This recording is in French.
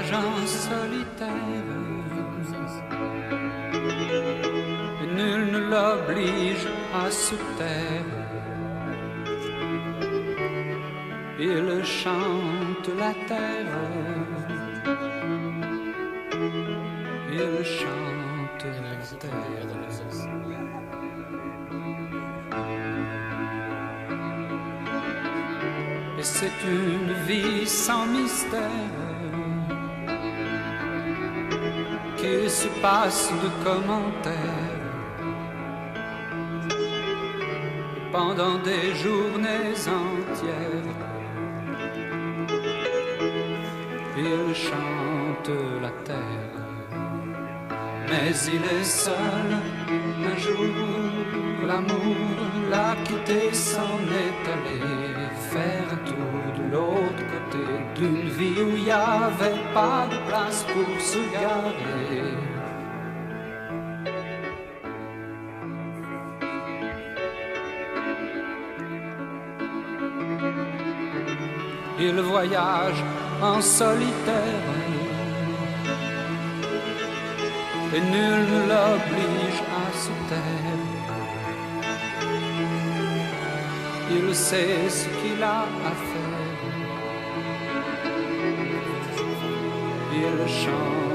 voyage en solitaire. Et nul ne l'oblige à se taire. Il chante la terre. Il chante la terre. Et c'est une vie sans mystère qui se passe de commentaires pendant des journées entières. Il chante la terre, mais il est seul. Un jour, l'amour l'a quitté, s'en est allé faire un tour de l'autre côté d'une vie où il n'y avait pas de place pour se garer. Il voyage en solitaire et nul ne l'oblige à se taire. Il sait ce qu'il a à faire. Il chante